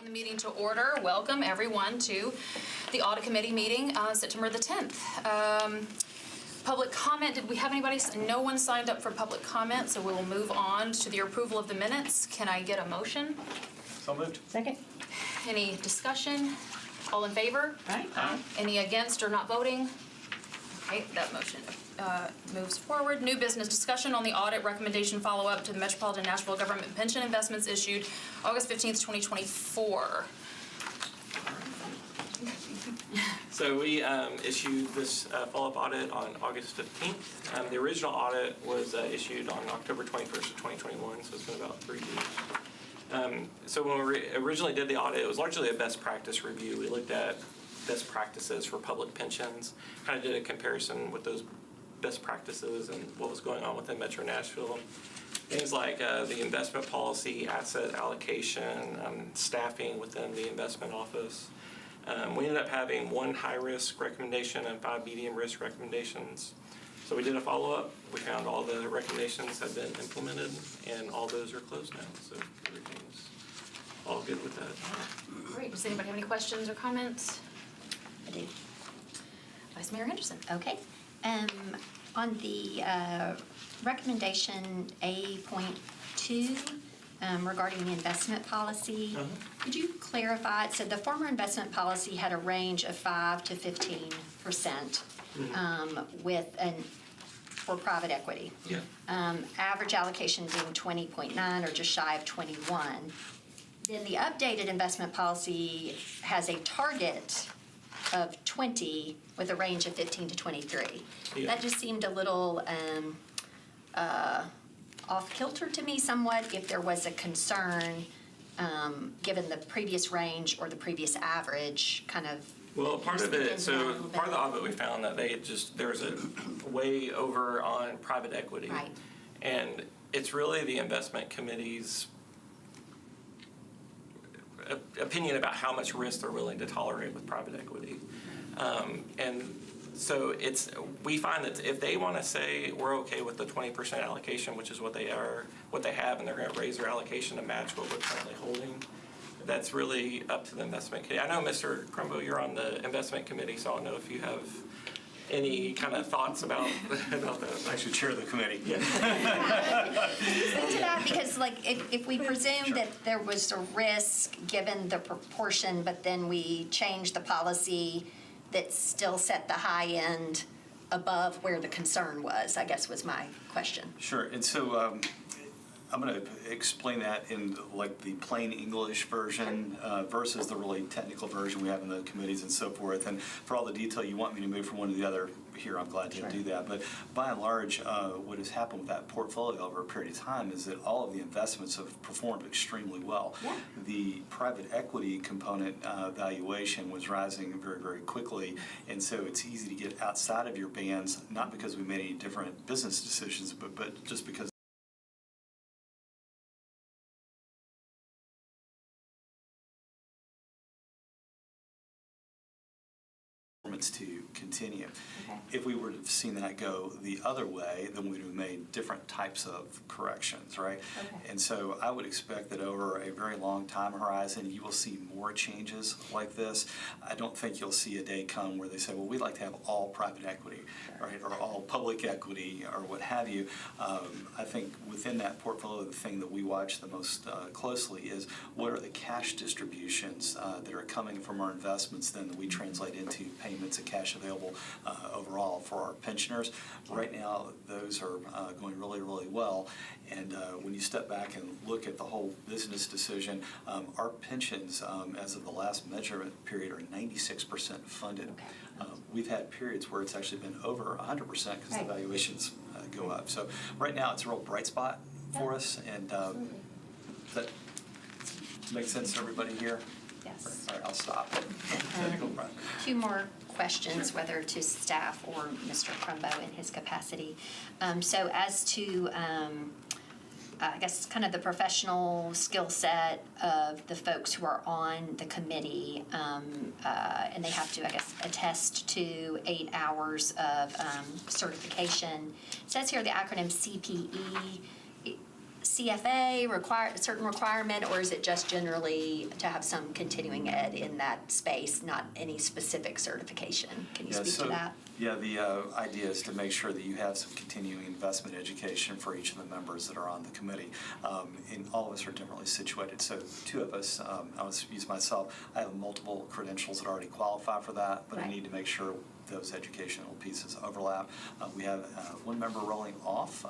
calling the meeting to order. Welcome everyone to the Audit Committee meeting, September the 10th. Public comment, did we have anybody? No one signed up for public comment, so we will move on to the approval of the minutes. Can I get a motion? So moved. Second. Any discussion? All in favor? Aye. Aye. Any against or not voting? Okay, that motion moves forward. New business discussion on the audit recommendation follow-up to the Metropolitan Nashville Government Pension Investments issued August 15th, 2024. So we issued this follow-up audit on August 15th. The original audit was issued on October 21st of 2021, so it's been about 3 years. So when we originally did the audit, it was largely a best practice review. We looked at best practices for public pensions, kind of did a comparison with those best practices and what was going on within Metro Nashville. Things like the investment policy, asset allocation, staffing within the investment office. We ended up having 1 high-risk recommendation and 5 medium-risk recommendations. So we did a follow-up. We found all the recommendations had been implemented, and all those are closed now. So everything's all good with that. Great. Does anybody have any questions or comments? I do. Vice Mayor Henderson. Okay. On the recommendation A.2 regarding the investment policy, could you clarify? It said the former investment policy had a range of 5 to 15% for private equity. Yeah. Average allocation being 20.9 or just shy of 21. Then the updated investment policy has a target of 20 with a range of 15 to 23. Yeah. That just seemed a little off kilter to me somewhat if there was a concern given the previous range or the previous average kind of. Well, part of it, so part of the audit we found that there's a way over on private equity. Right. And it's really the investment committee's opinion about how much risk they're willing to tolerate with private equity. And so we find that if they want to say we're okay with the 20% allocation, which is what they have, and they're going to raise their allocation to match what we're currently holding, that's really up to the investment committee. I know, Mr. Crumbo, you're on the investment committee, so I don't know if you have any kind of thoughts about that. I should chair the committee. To that, because like if we presume that there was a risk given the proportion, but then we changed the policy that still set the high end above where the concern was, I guess was my question. Sure, and so I'm going to explain that in like the plain English version versus the really technical version we have in the committees and so forth. And for all the detail you want me to move from one to the other here, I'm glad to do that. But by and large, what has happened with that portfolio over a period of time is that all of the investments have performed extremely well. Yeah. The private equity component valuation was rising very, very quickly. And so it's easy to get outside of your bands, not because we made any different business decisions, but just because to continue. Okay. If we were to have seen that go the other way, then we would have made different types of corrections, right? Okay. And so I would expect that over a very long time horizon, you will see more changes like this. I don't think you'll see a day come where they say, well, we'd like to have all private equity, right, or all public equity, or what have you. I think within that portfolio, the thing that we watch the most closely is what are the cash distributions that are coming from our investments then that we translate into payments of cash available overall for our pensioners. Right now, those are going really, really well. And when you step back and look at the whole business decision, our pensions, as of the last measurement period, are 96% funded. Okay. We've had periods where it's actually been over 100% because the valuations go up. So right now, it's a real bright spot for us. And does that make sense to everybody here? Yes. All right, I'll stop. 2 more questions, whether to staff or Mr. Crumbo in his capacity. So as to, I guess, kind of the professional skill set of the folks who are on the committee, and they have to, I guess, attest to 8 hours of certification. It says here the acronym CPE. CFA certain requirement, or is it just generally to have some continuing ed in that space, not any specific certification? Can you speak to that? Yeah, the idea is to make sure that you have some continuing investment education for each of the members that are on the committee. And all of us are differently situated. So two of us, I'll use myself, I have multiple credentials that already qualify for that, but I need to make sure those educational pieces overlap. We have one member rolling off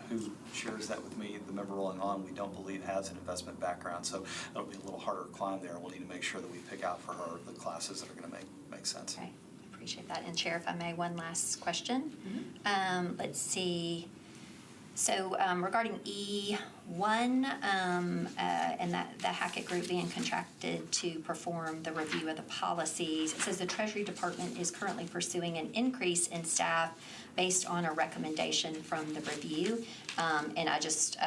who shares that with me. The member rolling on, we don't believe has an investment background, so it'll be a little harder to climb there. We'll need to make sure that we pick out for her the classes that are going to make sense. Okay, appreciate that. And Chair, if I may, one last question. Let's see. So regarding E1 and the Hackett Group being contracted to perform the review of the policies, it says the Treasury Department is currently pursuing an increase in staff based on a recommendation from the review. And I just,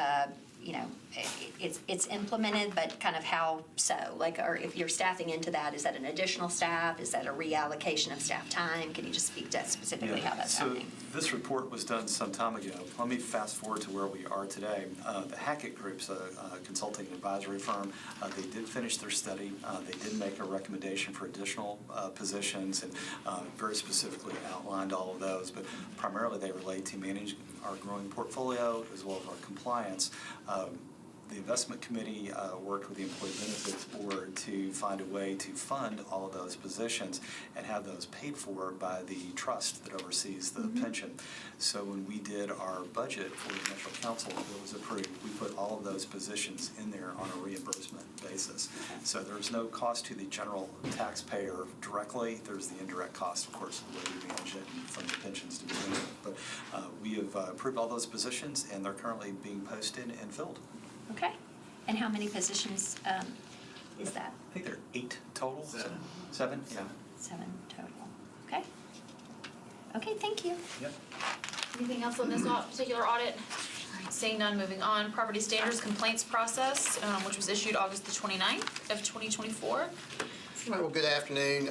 it's implemented, but kind of how so? Like, or if you're staffing into that, is that an additional staff? Is that a reallocation of staff time? Can you just speak to specifically how that's happening? So this report was done some time ago. Let me fast forward to where we are today. The Hackett Group's a consulting advisory firm. They did finish their study. They did make a recommendation for additional positions and very specifically outlined all of those, but primarily they relate to managing our growing portfolio as well as our compliance. The investment committee worked with the Employee Benefits Board to find a way to fund all of those positions and have those paid for by the trust that oversees the pension. So when we did our budget for the Metro Council, it was approved. We put all of those positions in there on a reimbursement basis. So there's no cost to the general taxpayer directly. There's the indirect cost, of course, of the way we manage it and from the pensions to begin with. But we have approved all those positions, and they're currently being posted and filled. Okay. And how many positions is that? I think there are 8 total. 7? Yeah. 7 total. Okay. Okay, thank you. Yep. Anything else on this particular audit? All right, seeing none, moving on. Property standards complaints process, which was issued August the 29th of 2024. All right, well, good afternoon.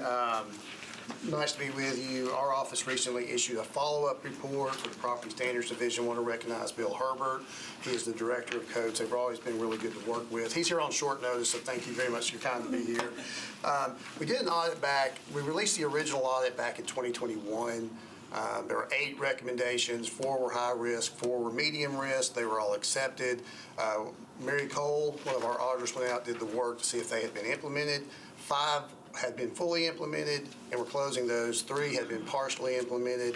Nice to be with you. Our office recently issued a follow-up report for the Property Standards Division. I want to recognize Bill Herbert. He is the Director of Codes. They've always been really good to work with. He's here on short notice, so thank you very much for your time to be here. We did an audit we released the original audit back in 2021. There were 8 recommendations. 4 were high risk, 4 were medium risk. They were all accepted. Mary Cole, one of our auditors, went out, did the work to see if they had been implemented. 5 had been fully implemented, and we're closing those. 3 had been partially implemented.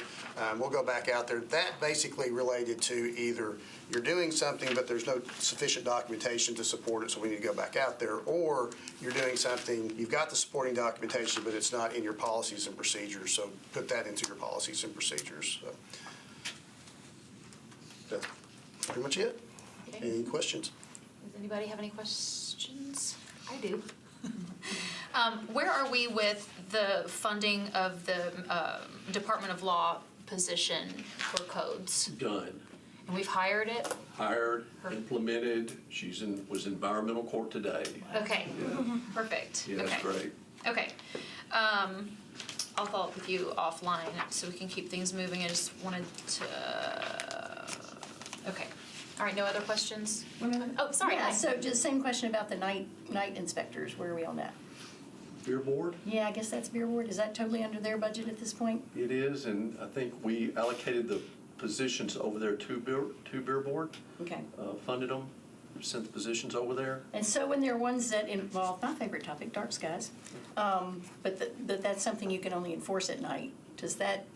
We'll go back out there. That basically related to either you're doing something, but there's no sufficient documentation to support it, so we need to go back out there, or you're doing something, you've got the supporting documentation, but it's not in your policies and procedures, so put that into your policies and procedures. So that's pretty much it. Okay. Any questions? Does anybody have any questions? I do. Where are we with the funding of the Department of Law position for codes? Done. And we've hired it? Hired, implemented, was in environmental court today. Okay, perfect. Yeah, that's Okay. great. Okay. I'll follow up with you offline so we can keep things moving. I just wanted to, okay. All right, no other questions? Oh, sorry. Yeah, Hi. so just same question about the night inspectors. Where are we on that? Beer board, Yeah, I guess that's Beer Board. Is that totally under their budget at this point? it is, and I think we allocated the positions over there to beer board, Okay. funded them, sent the positions over there. And so when there are ones that involve my favorite topic, dark skies, but that's something you can only enforce at night. Does that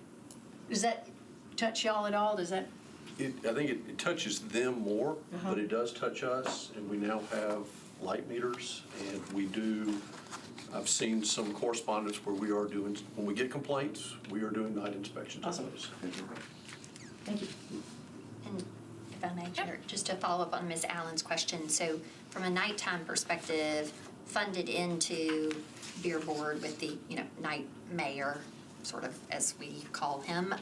touch y'all at all? Does that? I think it touches them more, but it does touch us, and we now have light meters, and I've seen some correspondence where we are doing, when we get complaints, we are doing night inspections on Awesome. those. Thank you. And if I may, Chair, just to follow up on Ms. Allen's question, so from a nighttime perspective, funded into Beer Board with the, night mayor, sort of as we call him,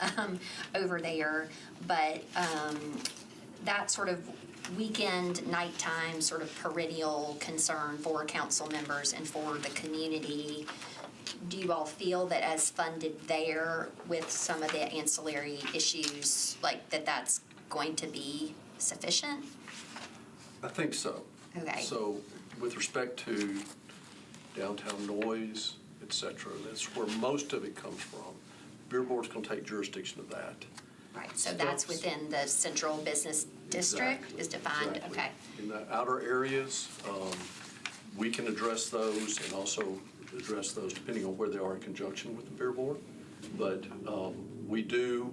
over there, but that sort of weekend, nighttime, sort of perennial concern for council members and for the community, do you all feel that as funded there with some of the ancillary issues, like that's going to be sufficient? I think so. Okay. So with respect to downtown noise, et cetera, that's where most of it comes from. Beer Board's going to take jurisdiction of that. Right, so that's within the central business district Exactly, is defined, exactly. okay. In the outer areas, we can address those and also address those depending on where they are in conjunction with the Beer Board. But we do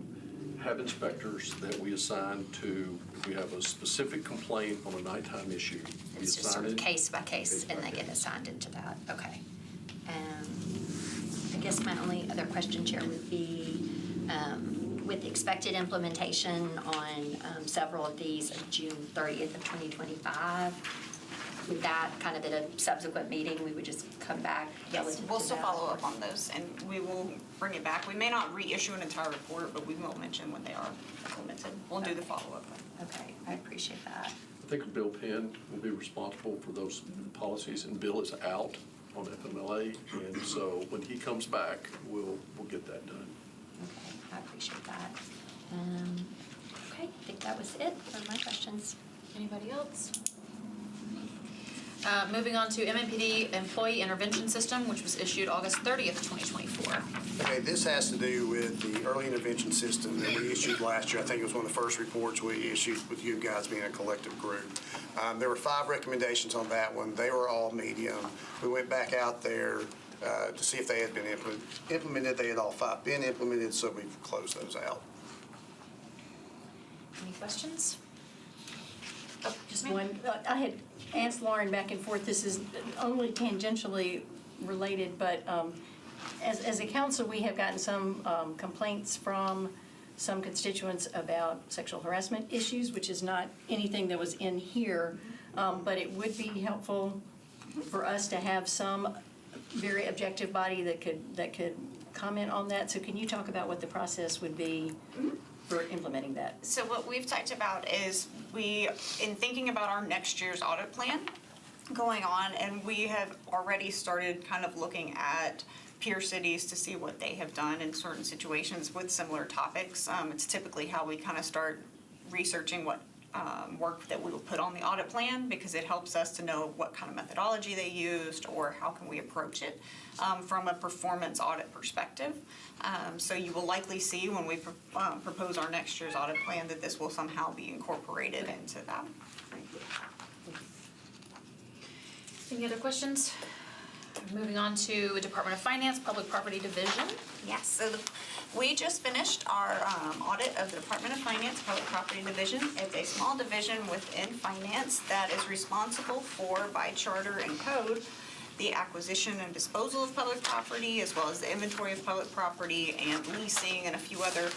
have inspectors that we assign to, if we have a specific complaint on a nighttime issue. we It's just assign sort of it case by case, and by they get case. assigned into that, okay. I guess my only other question, Chair, would be, with expected implementation on several of these of June 30th of 2025, would that kind of at a subsequent meeting, we would just come back relative to that? We'll still follow up on those, and we will bring it back. We may not reissue an entire report, but we will mention when they are implemented. We'll do the follow-up. Okay, I appreciate that. I think Bill Penn will be responsible for those policies, and Bill is out on FMLA, and so when he comes back, we'll get that done. Okay, I appreciate that. Okay, I think that was it for my questions. Anybody else? Moving on to MMPD Employee Intervention System, which was issued August 30th, 2024. Okay, this has to do with the early intervention system that we issued last year. I think it was one of the first reports we issued with you guys being a collective group. There were 5 recommendations on that one. They were all medium. We went back out there to see if they had been implemented. They had all 5 been implemented, so we've closed those out. Any questions? Just one, I had asked Lauren back and forth, this is only tangentially related, but as a council, we have gotten some complaints from some constituents about sexual harassment issues, which is not anything that was in here, but it would be helpful for us to have some very objective body that could comment on that. So can you talk about what the process would be for implementing that? So what we've talked about is in thinking about our next year's audit plan going on, and we have already started kind of looking at peer cities to see what they have done in certain situations with similar topics. It's typically how we kind of start researching what work that we will put on the audit plan, because it helps us to know what kind of methodology they used or how can we approach it from a performance audit perspective. So you will likely see when we propose our next year's audit plan that this will somehow be incorporated into that. Any other questions? Moving on to Department of Finance, Public Property Division. Yes, so we just finished our audit of the Department of Finance Public Property Division. It's a small division within finance that is responsible for, by charter and code, the acquisition and disposal of public property, as well as the inventory of public property and leasing and a few other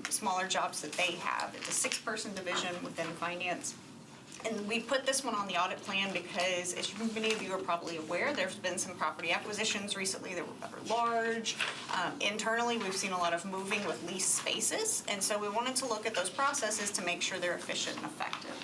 smaller jobs that they have. It's a 6-person division within finance. And we put this one on the audit plan because, as many of you are probably aware, there's been some property acquisitions recently that were rather large. Internally, we've seen a lot of moving with leased spaces, and so we wanted to look at those processes to make sure they're efficient and effective.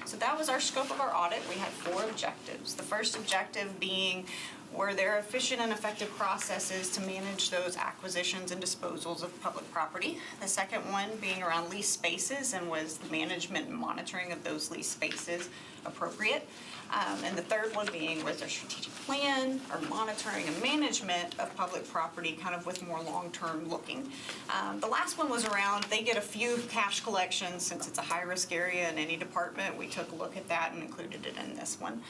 So that was our scope of our audit. We had 4 objectives. The first objective being, were there efficient and effective processes to manage those acquisitions and disposals of public property? The second one being around leased spaces, and was the management and monitoring of those leased spaces appropriate? And the third one being, was there strategic plan or monitoring and management of public property, kind of with more long-term looking? The last one was around, they get a few cash collections since it's a high-risk area in any department. We took a look at that and included it in this one.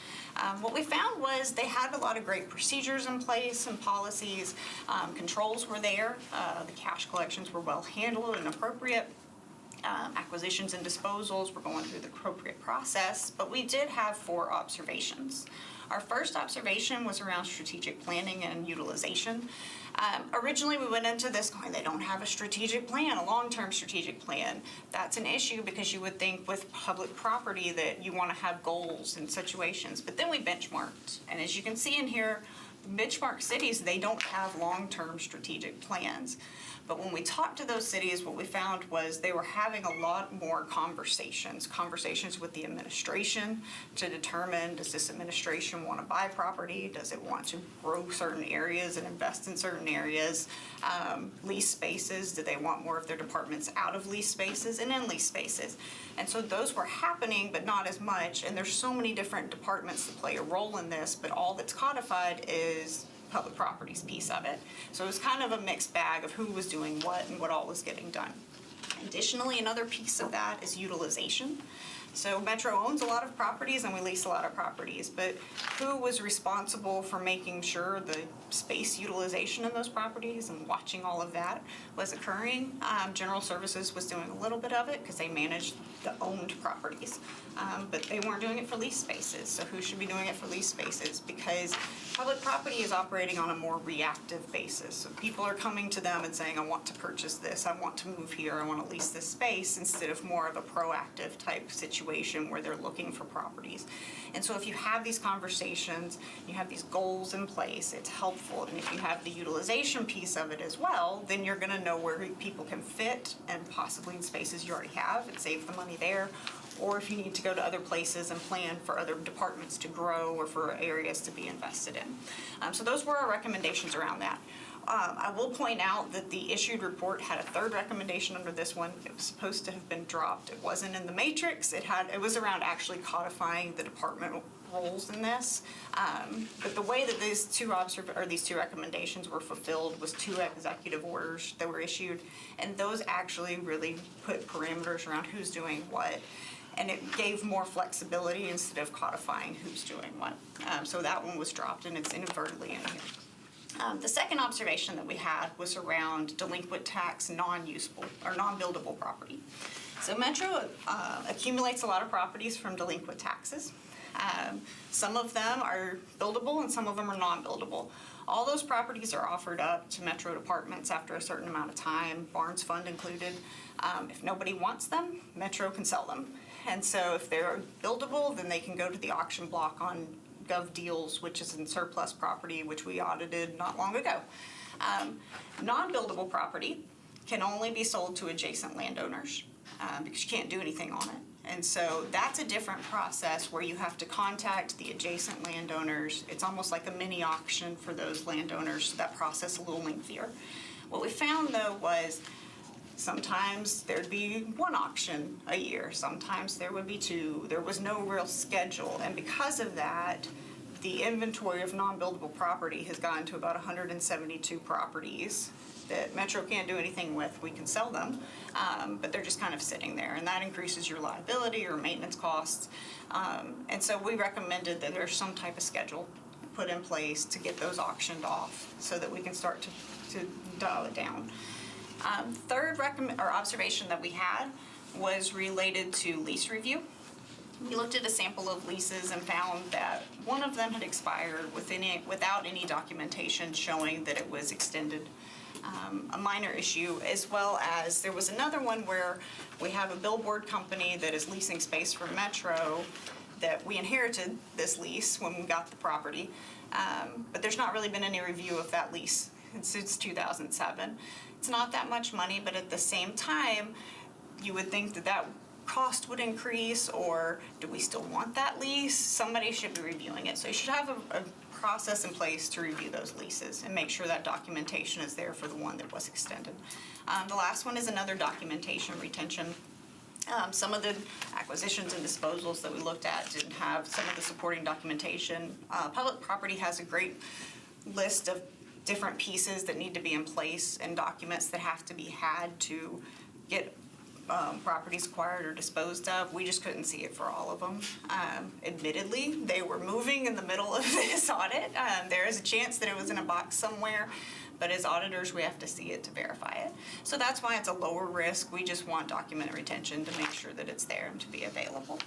What we found was they had a lot of great procedures in place and policies. Controls were there. The cash collections were well handled and appropriate. Acquisitions and disposals were going through the appropriate process, but we did have 4 observations. Our first observation was around strategic planning and utilization. Originally, we went into this going, they don't have a strategic plan, a long-term strategic plan. That's an issue because you would think with public property that you want to have goals and situations, but then we benchmarked. And as you can see in here, benchmark cities, they don't have long-term strategic plans. But when we talked to those cities, what we found was they were having a lot more conversations with the administration to determine, does this administration want to buy property? Does it want to grow certain areas and invest in certain areas? Lease spaces, do they want more of their departments out of lease spaces and in lease spaces? And so those were happening, but not as much. And there's so many different departments that play a role in this, but all that's codified is public properties piece of it. So it was kind of a mixed bag of who was doing what and what all was getting done. Additionally, another piece of that is utilization. So Metro owns a lot of properties and we lease a lot of properties, but who was responsible for making sure the space utilization in those properties and watching all of that was occurring? General Services was doing a little bit of it because they managed the owned properties, but they weren't doing it for lease spaces. So who should be doing it for lease spaces? Because public property is operating on a more reactive basis. So people are coming to them and saying, I want to purchase this, I want to move here, I want to lease this space, instead of more of a proactive type situation where they're looking for properties. And so if you have these conversations, you have these goals in place, it's helpful. And if you have the utilization piece of it as well, then you're going to know where people can fit and possibly in spaces you already have and save the money there. Or if you need to go to other places and plan for other departments to grow or for areas to be invested in. So those were our recommendations around that. I will point out that the issued report had a third recommendation under this one. It was supposed to have been dropped. It wasn't in the matrix. It was around actually codifying the department roles in this. But the way that these two recommendations were fulfilled was 2 executive orders that were issued, and those actually really put parameters around who's doing what. And it gave more flexibility instead of codifying who's doing what. So that one was dropped, and it's inadvertently in here. The second observation that we had was around delinquent tax non-usable or non-buildable property. So Metro accumulates a lot of properties from delinquent taxes. Some of them are buildable and some of them are non-buildable. All those properties are offered up to Metro departments after a certain amount of time, Barnes Fund included. If nobody wants them, Metro can sell them. And so if they're buildable, then they can go to the auction block on Gov Deals, which is in surplus property, which we audited not long ago. Non-buildable property can only be sold to adjacent landowners because you can't do anything on it. And so that's a different process where you have to contact the adjacent landowners. It's almost like a mini auction for those landowners, so that process is a little lengthier. What we found though was sometimes there'd be 1 auction a year, sometimes there would be 2. There was no real schedule, and because of that, the inventory of non-buildable property has gotten to about 172 properties that Metro can't do anything with. We can sell them, but they're just kind of sitting there, and that increases your liability or maintenance costs. And so we recommended that there's some type of schedule put in place to get those auctioned off so that we can start to dial it down. Third observation that we had was related to lease review. We looked at a sample of leases and found that one of them had expired without any documentation showing that it was extended. A minor issue, as well as there was another one where we have a billboard company that is leasing space for Metro that we inherited this lease when we got the property, but there's not really been any review of that lease since 2007. It's not that much money, but at the same time, you would think that that cost would increase, or do we still want that lease? Somebody should be reviewing it. So you should have a process in place to review those leases and make sure that documentation is there for the one that was extended. The last one is another documentation retention. Some of the acquisitions and disposals that we looked at didn't have some of the supporting documentation. Public property has a great list of different pieces that need to be in place and documents that have to be had to get properties acquired or disposed of. We just couldn't see it for all of them. Admittedly, they were moving in the middle of this audit. There is a chance that it was in a box somewhere, but as auditors, we have to see it to verify it. So that's why it's a lower risk. We just want document retention to make sure that it's there and to be available.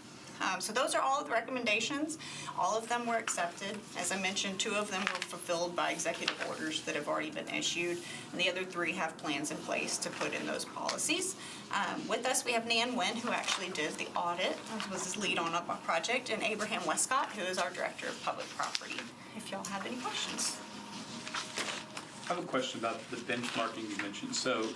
So those are all the recommendations. All of them were accepted. As I mentioned, 2 of them were fulfilled by executive orders that have already been issued, and the other 3 have plans in place to put in those policies. With us, we have Nan Nguyen, who actually did the audit, was his lead on a project, and Abraham Westcott, who is our Director of Public Property, if y'all have any questions. I have a question about the benchmarking you mentioned. So you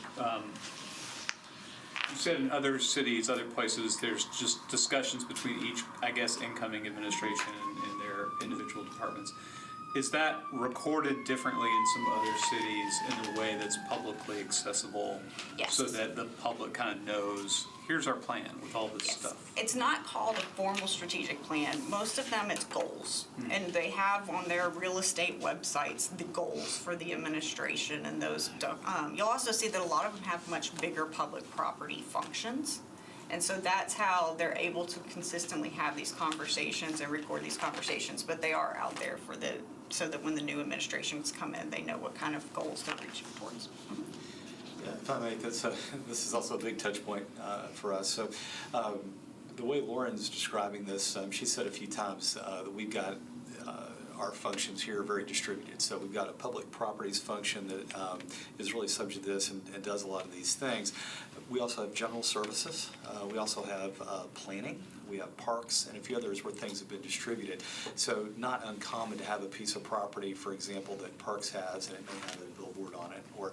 said in other cities, other places, there's just discussions between each, I guess, incoming administration and their individual departments. Is that recorded differently in some other cities in a way that's publicly accessible? Yes. So that the public kind of knows, here's our plan with all this stuff? It's not called a formal strategic plan. Most of them, it's goals. And they have on their real estate websites the goals for the administration and those. You'll also see that a lot of them have much bigger public property functions. And so that's how they're able to consistently have these conversations and record these conversations. But they are out there so that when the new administrations come in, they know what kind of goals they're reaching towards. Yeah, if I may, this is also a big touch point for us. So the way Lauren's describing this, she said a few times that we've got our functions here are very distributed. So we've got a public properties function that is really subject to this and does a lot of these things. We also have general services. We also have planning. We have parks and a few others where things have been distributed. So not uncommon to have a piece of property, for example, that Parks has and it may have a billboard on it, or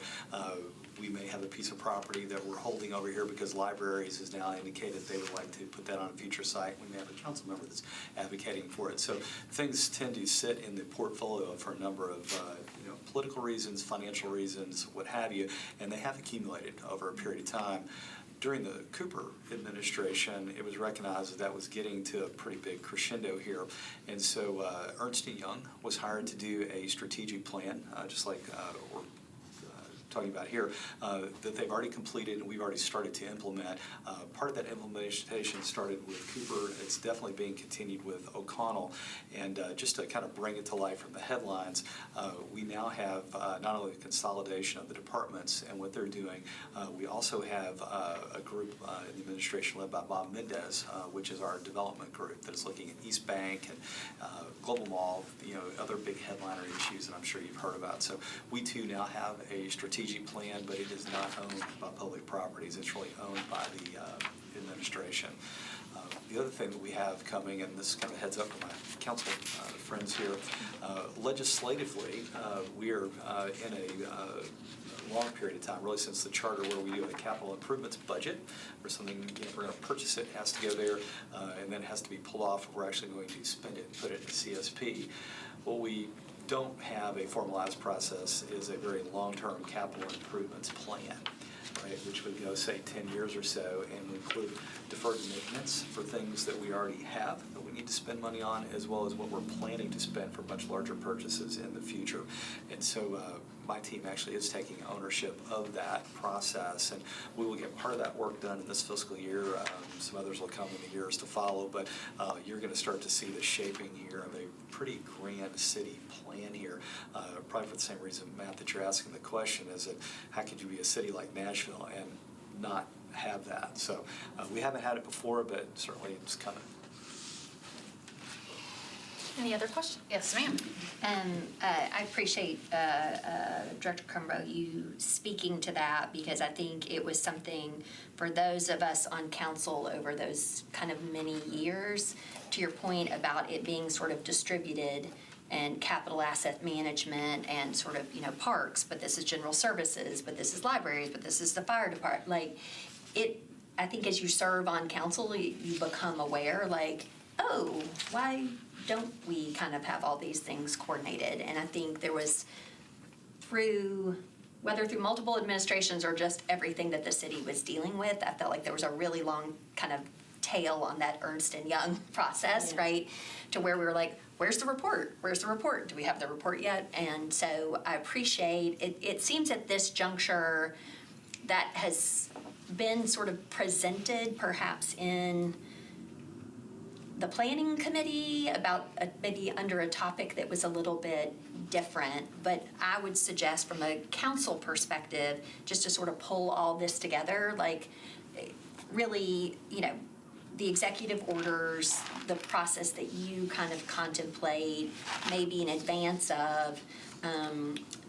we may have a piece of property that we're holding over here because libraries has now indicated they would like to put that on a future site. We may have a council member that's advocating for it. So things tend to sit in the portfolio for a number of political reasons, financial reasons, what have you, and they have accumulated over a period of time. During the Cooper administration, it was recognized that was getting to a pretty big crescendo here. And so Ernst & Young was hired to do a strategic plan, just like we're talking about here, that they've already completed and we've already started to implement. Part of that implementation started with Cooper. It's definitely being continued with O'Connell. And just to kind of bring it to life from the headlines, we now have not only the consolidation of the departments and what they're doing, we also have a group in the administration led by Bob Mendez, which is our development group that is looking at East Bank and Global Mall, other big headliner issues that I'm sure you've heard about. So we too now have a strategic plan, but it is not owned by public properties. It's really owned by the administration. The other thing that we have coming, and this kind of heads up to my council friends here, legislatively, we are in a long period of time, really since the charter, where we do a capital improvements budget, where something, we're going to purchase it, has to go there, and then it has to be pulled off if we're actually going to spend it and put it in CSP. What we don't have a formalized process is a very long-term capital improvements plan, right, which would go, say, 10 years or so, and would include deferred maintenance for things that we already have that we need to spend money on, as well as what we're planning to spend for much larger purchases in the future. And so my team actually is taking ownership of that process, and we will get part of that work done in this fiscal year. Some others will come in the years to follow, but you're going to start to see the shaping here of a pretty grand city plan here, probably for the same reason, Matt, that you're asking the question, is that how could you be a city like Nashville and not have that? So we haven't had it before, but certainly it's coming. Any other questions? Yes, ma'am. I appreciate Director Crumbo, you speaking to that, because I think it was something for those of us on council over those kind of many years, to your point about it being sort of distributed and capital asset management and sort of, parks, but this is general services, but this is libraries, but this is the fire department. I think as you serve on council, you become aware, oh, why don't we kind of have all these things coordinated? And I think there was, whether through multiple administrations or just everything that the city was dealing with, I felt like there was a really long kind of tail on that Ernst & Young process, right? To where we were like, where's the report? Where's the report? Do we have the report yet? And so I appreciate, it seems at this juncture that has been sort of presented perhaps in the planning committee about maybe under a topic that was a little bit different, but I would suggest from a council perspective, just to sort of pull all this together, really, the executive orders, the process that you kind of contemplate, maybe in advance of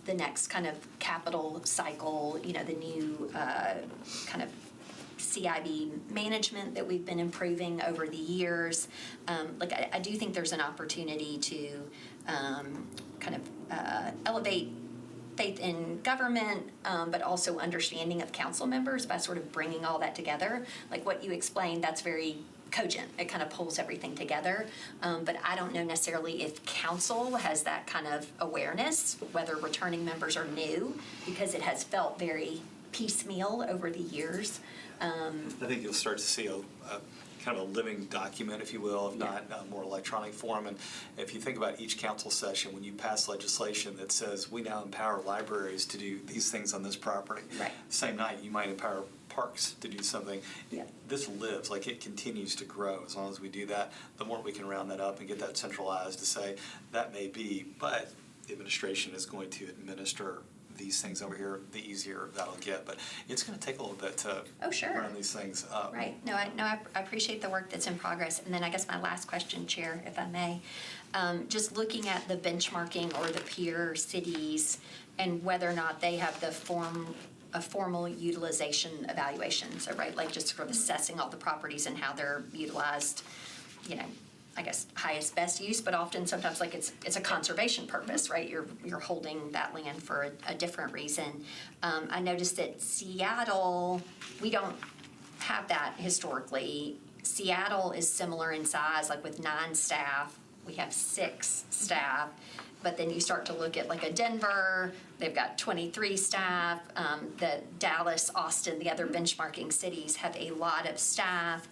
the next kind of capital cycle, the new kind of CIB management that we've been improving over the years. I do think there's an opportunity to kind of elevate faith in government, but also understanding of council members by sort of bringing all that together. Like what you explained, that's very cogent. It kind of pulls everything together. But I don't know necessarily if council has that kind of awareness, whether returning members are new, because it has felt very piecemeal over the years. I think you'll start to see a kind of a living document, if you will, if not more electronic form. And if you think about each council session, when you pass legislation that says we now empower libraries to do these things on this property, Right. same night you might empower parks to do something. Yeah. This lives, like it continues to grow. As long as we do that, the more we can round that up and get that centralized to say that may be, but the administration is going to administer these things over here, the easier that'll get. But it's going to take a little bit to round these things up. Right. No, I appreciate the work that's in progress. And then I guess my last question, Chair, if I may, just looking at the benchmarking or the peer cities and whether or not they have a formal utilization evaluation. So, right, like just sort of assessing all the properties and how they're utilized, I guess highest best use, but often sometimes like it's a conservation purpose, right? You're holding that land for a different reason. I noticed that Seattle, we don't have that historically. Seattle is similar in size, like with 9 staff. We have 6 staff. But then you start to look at like a Denver, they've got 23 staff. The Dallas, Austin, the other benchmarking cities have a lot of staff.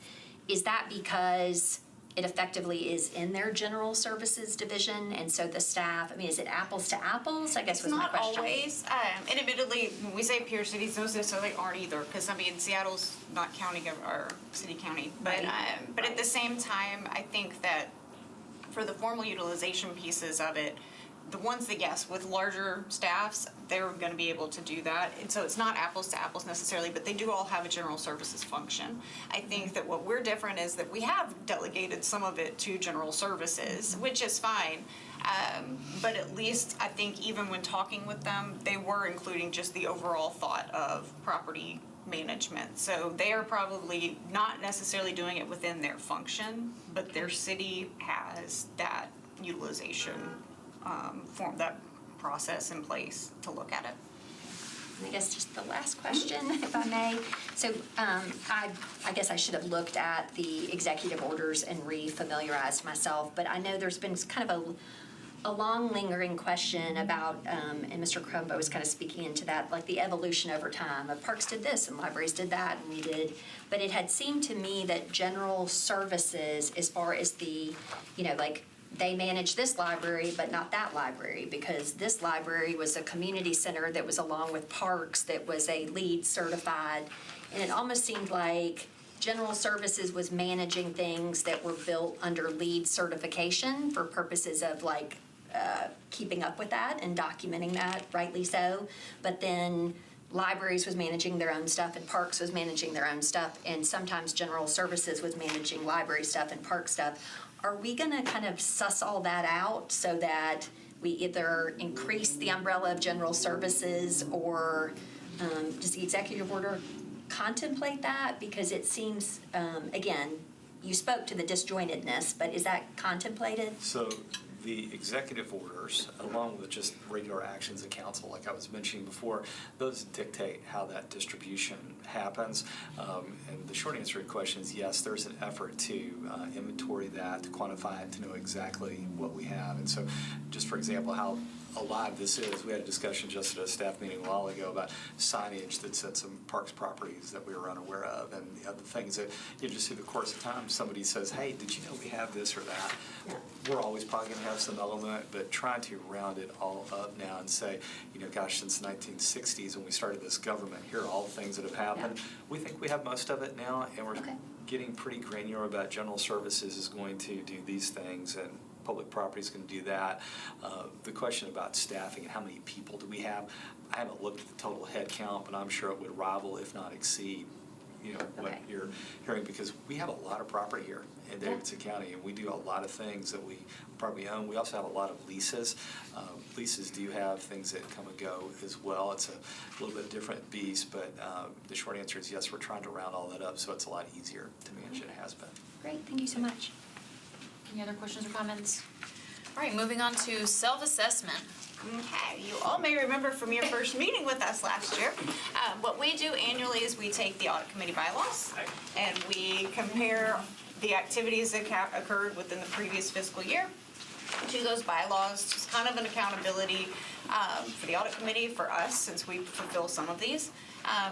Is that because it effectively is in their general services division, and so the staff, is it apples to apples, I guess was my question. It's not always, and admittedly, when we say peer cities, those necessarily aren't either, because Seattle's not county or city-county, but at the same time, I think that for the formal utilization pieces of it, the ones that, yes, with larger staffs, they're going to be able to do that. And so it's not apples to apples necessarily, but they do all have a general services function. I think that what we're different is that we have delegated some of it to general services, which is fine. But at least I think even when talking with them, they were including just the overall thought of property management. So they are probably not necessarily doing it within their function, but their city has that utilization that process in place to look at it. I guess just the last question, if I may. So I guess I should have looked at the executive orders and re-familiarized myself, but I know there's been kind of a long lingering question about, and Mr. Crumbo was kind of speaking into that, like the evolution over time of parks did this and libraries did that and we did, but it had seemed to me that general services, as far as the, like they manage this library but not that library, because this library was a community center that was along with parks that was a LEED certified, and it almost seemed like general services was managing things that were built under LEED certification for purposes of like keeping up with that and documenting that, rightly so, but then libraries was managing their own stuff and parks was managing their own stuff, and sometimes general services was managing library stuff and park stuff. Are we going to kind of suss all that out so that we either increase the umbrella of general services, or does the executive order contemplate that? Because it seems, again, you spoke to the disjointedness, but is that contemplated? So the executive orders, along with just regular actions of council, like I was mentioning before, those dictate how that distribution happens. And the short answer to your question is yes, there's an effort to inventory that, to quantify it, to know exactly what we have. And so just for example, how alive this is, we had a discussion just at a staff meeting a while ago about signage that said some parks properties that we were unaware of, and the other things that just through the course of time somebody says, hey, did you know we have this or that? Yeah. We're always probably going to have some element, but trying to round it all up now and say, gosh, since the 1960s when we started this government, here are all the things that have happened. Yeah. We think we have most of it now, and we're getting pretty granular about general services is going to do these things, and public property is going to do that. The question about staffing and how many people do we have, I haven't looked at the total head count, but I'm sure it would rival, if not exceed, what you're hearing, because we have a lot of property here in Davidson County, and we do a lot of things that we probably own. We also have a lot of leases. Leases do have things that come and go as well. It's a little bit different beast, but the short answer is yes, we're trying to round all that up so it's a lot easier to manage than it has been. Great, thank you so much. Any other questions or comments? All right, moving on to self-assessment. Okay, you all may remember from your first meeting with us last year, what we do annually is we take the audit committee bylaws and we compare the activities that occurred within the previous fiscal year to those bylaws, just kind of an accountability for the audit committee, for us, since we fulfill some of these.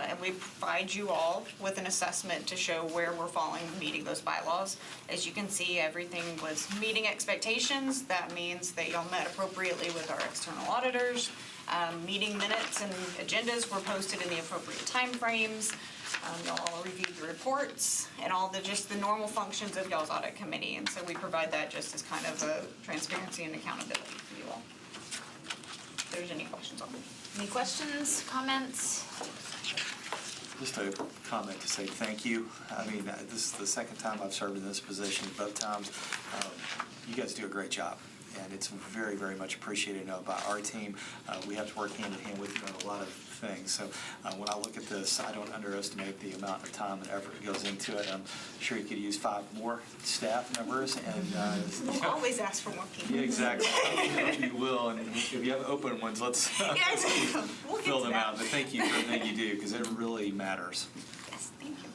And we provide you all with an assessment to show where we're falling, meeting those bylaws. As you can see, everything was meeting expectations. That means that y'all met appropriately with our external auditors. Meeting minutes and agendas were posted in the appropriate timeframes. Y'all all reviewed the reports and all just the normal functions of y'all's audit committee. And so we provide that just as kind of a transparency and accountability for you all. If there's any questions on it. Any questions, comments? Just a comment to say thank you. I mean, this is the second time I've served in this position. Both times, you guys do a great job, and it's very, very much appreciated by our team. We have to work hand in hand with you on a lot of things. So when I look at this, I don't underestimate the amount of time and effort that goes into it. I'm sure you could use 5 more staff members. And We'll always ask for more people. yeah, exactly. I hope you will. And if you have open ones, let's Yeah, exactly. We'll fill get to them that. out. But thank you for everything you do, because it really matters. Yes, thank you.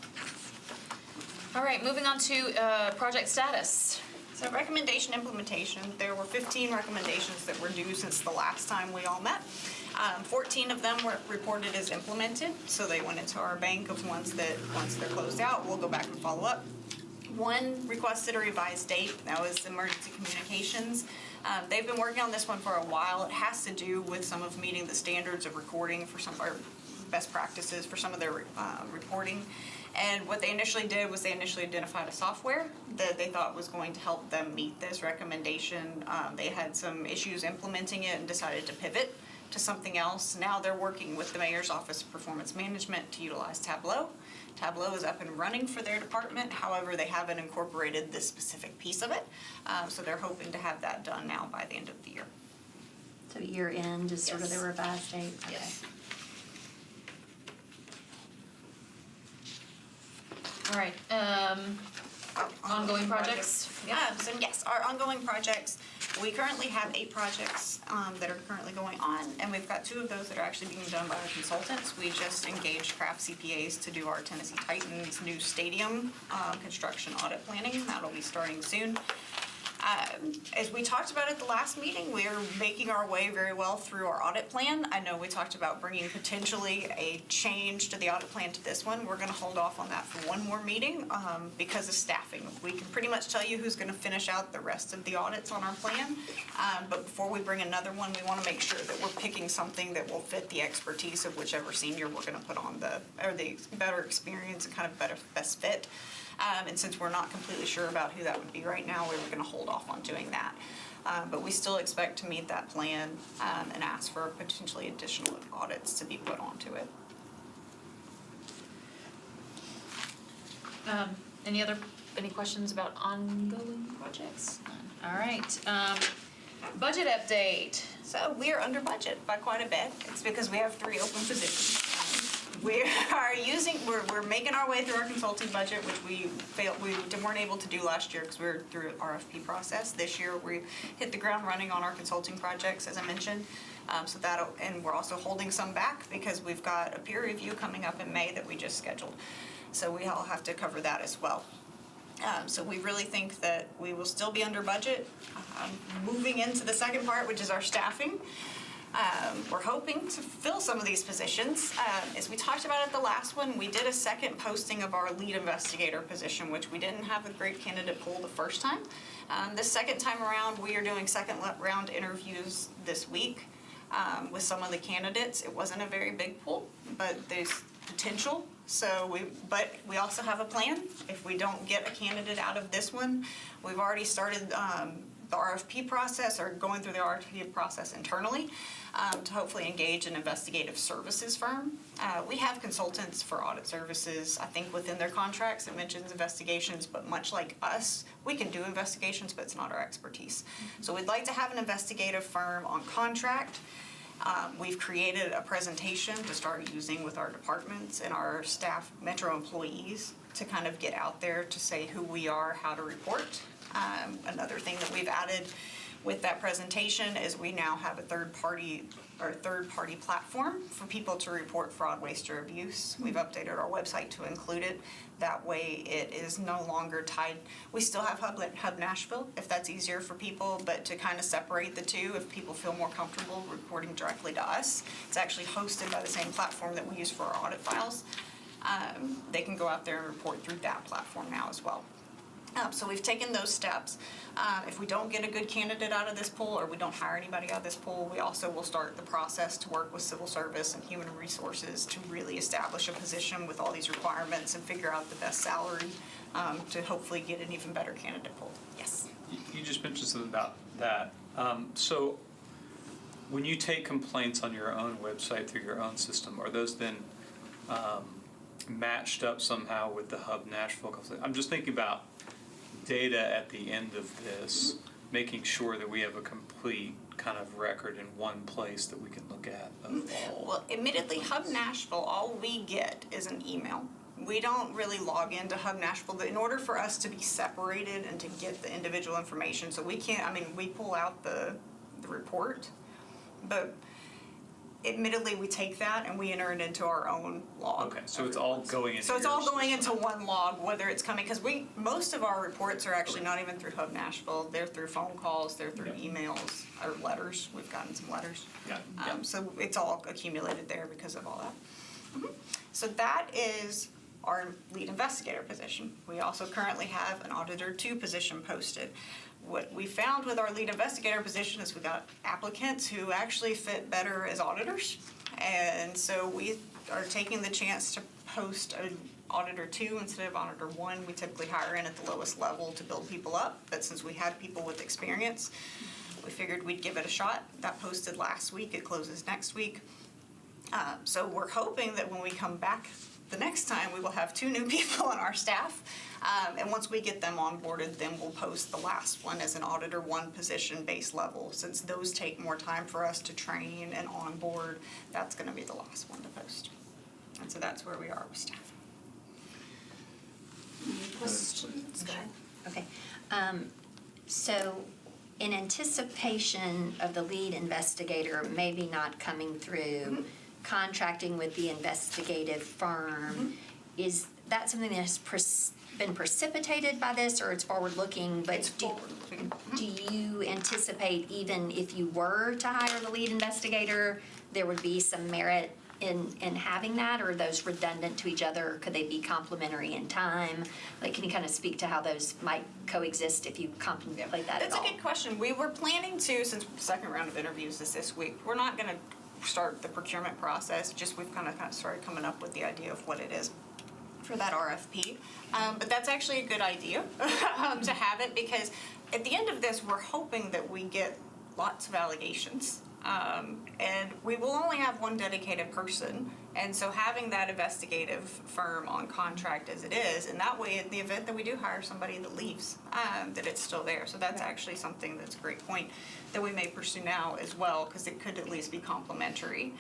All right, moving on to project status. So recommendation implementation, there were 15 recommendations that were due since the last time we all met. 14 of them were reported as implemented, so they went into our bank of ones that, once they're closed out, we'll go back and follow up. One requested a revised date, that was emergency communications. They've been working on this one for a while. It has to do with some of meeting the standards of recording for some of our best practices for some of their reporting. And what they initially did was they initially identified a software that they thought was going to help them meet this recommendation. They had some issues implementing it and decided to pivot to something else. Now they're working with the Mayor's Office of Performance Management to utilize Tableau. Tableau is up and running for their department. However, they haven't incorporated this specific piece of it. So they're hoping to have that done now by the end of the year. So year end is sort of Yes. the revised date? Okay. Yes. All right, ongoing projects? So yes, our ongoing projects, we currently have 8 projects that are currently going on, and we've got 2 of those that are actually being done by our consultants. We just engaged craft CPAs to do our Tennessee Titans new stadium construction audit planning. That'll be starting soon. As we talked about at the last meeting, we're making our way very well through our audit plan. I know we talked about bringing potentially a change to the audit plan to this one. We're gonna hold off on that for one more meeting because of staffing. We can pretty much tell you who's gonna finish out the rest of the audits on our plan. But before we bring another one, we wanna make sure that we're picking something that will fit the expertise of whichever senior we're gonna put on the better experience and kind of best fit. And since we're not completely sure about who that would be right now, we were gonna hold off on doing that. But we still expect to meet that plan and ask for potentially additional audits to be put onto it. Any questions about ongoing projects? All right, budget update. So we are under budget by quite a bit. It's because we have 3 open positions. We're making our way through our consulting budget, which we weren't able to do last year because we were through an RFP process. This year, we hit the ground running on our consulting projects, as I mentioned. And we're also holding some back because we've got a peer review coming up in May that we just scheduled. So we all have to cover that as well. So we really think that we will still be under budget. Moving into the second part, which is our staffing. We're hoping to fill some of these positions. As we talked about at the last one, we did a second posting of our lead investigator position, which we didn't have a great candidate pool the first time. This second time around, we are doing second round interviews this week with some of the candidates. It wasn't a very big pool, but there's potential. But we also have a plan. If we don't get a candidate out of this one, we've already started the RFP process, or going through the RFP process internally, to hopefully engage an investigative services firm. We have consultants for audit services. I think within their contracts it mentions investigations, but much like us, we can do investigations, but it's not our expertise. So we'd like to have an investigative firm on contract. We've created a presentation to start using with our departments and our staff, Metro employees, to kind of get out there to say who we are, how to report. Another thing that we've added with that presentation is we now have a third-party platform for people to report fraud, waste, or abuse. We've updated our website to include it. That way it is no longer tied. We still have Hub Nashville, if that's easier for people, but to kind of separate the two, if people feel more comfortable reporting directly to us. It's actually hosted by the same platform that we use for our audit files. They can go out there and report through that platform now as well. So we've taken those steps. If we don't get a good candidate out of this pool, or we don't hire anybody out of this pool, we also will start the process to work with civil service and human resources to really establish a position with all these requirements and figure out the best salary to hopefully get an even better candidate pool. Yes. You just mentioned something about that. So when you take complaints on your own website through your own system, are those then matched up somehow with the Hub Nashville? I'm just thinking about data at the end of this, making sure that we have a complete kind of record in one place that we can look at of all. Well, admittedly, Hub Nashville, all we get is an email. We don't really log into Hub Nashville, but in order for us to be separated and to get the individual information, so we can't, I mean, we pull out the report, but admittedly, we take that and we enter it into our own log. Okay, so it's all going into So it's all your going system. into one log, whether it's coming, because most of our reports are actually not even through Hub Nashville. They're through phone calls, they're through emails, or letters. We've gotten some letters. Yeah. So it's all accumulated there because of all that. So that is our lead investigator position. We also currently have an auditor 2 position posted. What we found with our lead investigator position is we got applicants who actually fit better as auditors. And so we are taking the chance to post an auditor 2 instead of auditor 1. We typically hire in at the lowest level to build people up, but since we had people with experience, we figured we'd give it a shot. That posted last week, it closes next week. So we're hoping that when we come back the next time, we will have 2 new people on our staff. And once we get them onboarded, then we'll post the last one as an auditor 1 position base level. Since those take more time for us to train and onboard, that's going to be the last one to post. And so that's where we are with staff. Questions? Okay. So in anticipation of the lead investigator maybe not coming through, contracting with the investigative firm, is that something that has been precipitated by this, or it's forward-looking? But It's forward-looking. do you anticipate, even if you were to hire the lead investigator, there would be some merit in having that, or are those redundant to each other? Could they be complementary in time? Like, can you kind of speak to how those might coexist if you contemplate that That's at all? a good question. We were planning to, since the second round of interviews is this week, we're not going to start the procurement process, just we've kind of started coming up with the idea of what it is for that RFP. But that's actually a good idea to have it, because at the end of this, we're hoping that we get lots of allegations. And we will only have 1 dedicated person, and so having that investigative firm on contract as it is, and that way in the event that we do hire somebody that leaves, that it's still there. So that's actually something that's a great point that we may pursue now as well, because it could at least be complementary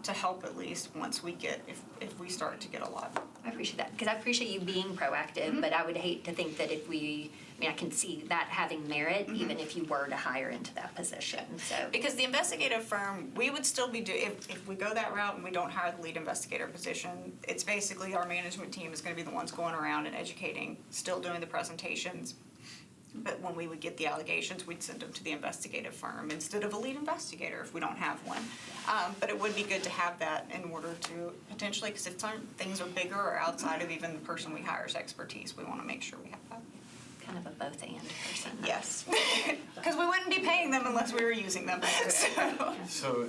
to help at least once we get, if we start to get a lot. I appreciate that, because I appreciate you being proactive, but I would hate to think that if I can see that having merit, even if you were to hire into that position, so. Because the investigative firm, we would still be if we go that route and we don't hire the lead investigator position, it's basically our management team is gonna be the ones going around and educating, still doing the presentations. But when we would get the allegations, we'd send them to the investigative firm instead of a lead investigator if we don't have one. But it would be good to have that in order to potentially, because if things are bigger or outside of even the person we hire's expertise, we want to make sure we have that. Kind of a both and person. Yes, because we wouldn't be paying them unless we were using them. So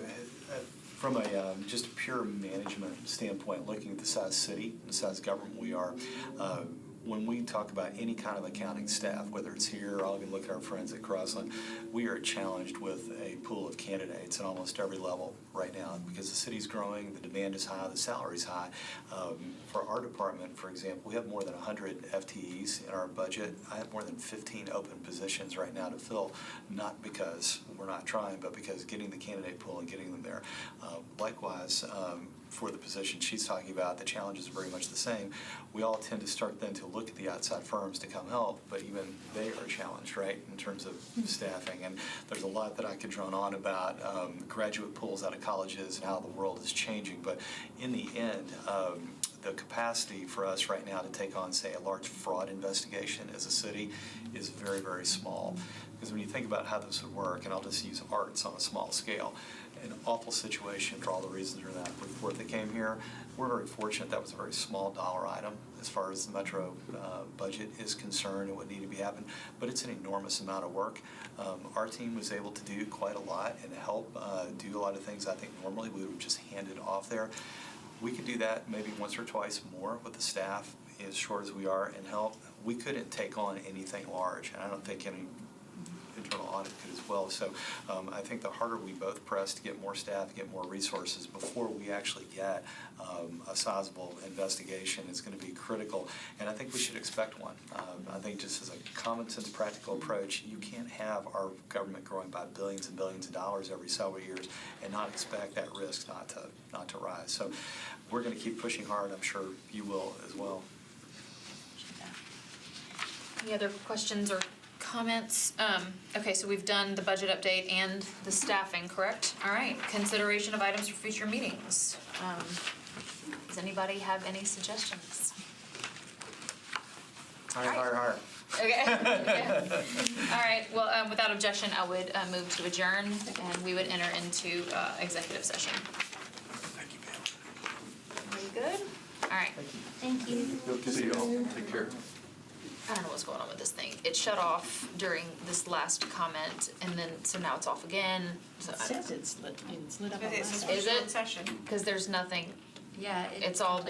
from a just a pure management standpoint, looking at the size city, the size government we are, when we talk about any kind of accounting staff, whether it's here or I'll even look at our friends at Crossland, we are challenged with a pool of candidates at almost every level right now because the city's growing, the demand is high, the salary's high. For our department, for example, we have more than 100 FTEs in our budget. I have more than 15 open positions right now to fill, not because we're not trying, but because getting the candidate pool and getting them there. Likewise, for the position she's talking about, the challenges are very much the same. We all tend to start then to look at the outside firms to come help, but even they are challenged, right, in terms of staffing. And there's a lot that I could drone on about graduate pools out of colleges and how the world is changing. But in the end, the capacity for us right now to take on, say, a large fraud investigation as a city is very, very small. Because when you think about how this would work, and I'll just use arts on a small scale, an awful situation for all the reasons in that report that came here. We're very fortunate that was a very small dollar item as far as the Metro budget is concerned and what needed to be happened, but it's an enormous amount of work. Our team was able to do quite a lot and help do a lot of things I think normally we would have just handed off there. We could do that maybe once or twice more with the staff, as short as we are, and help. We couldn't take on anything large, and I don't think any internal audit could as well. So I think the harder we both press to get more staff, get more resources before we actually get a sizable investigation is going to be critical, and I think we should expect one. I think just as a common sense practical approach, you can't have our government growing by billions and billions of dollars every several years and not expect that risk not to rise. So we're going to keep pushing hard. I'm sure you will as well. Any other questions or comments? Okay, so we've done the budget update and the staffing, correct? All right, consideration of items for future meetings. Does anybody have any suggestions? Hire. Okay. All right, well, without objection, I would move to adjourn, and we would enter into executive session. Thank you, Pam. Are you good? All right. Thank you. Good to see you all. Take care. I don't know what's going on with this thing. It shut off during this last comment, and then, so now it's off again. So It says it's lit up on my It's side. a Is short it? session. Because there's nothing, Yeah. it's all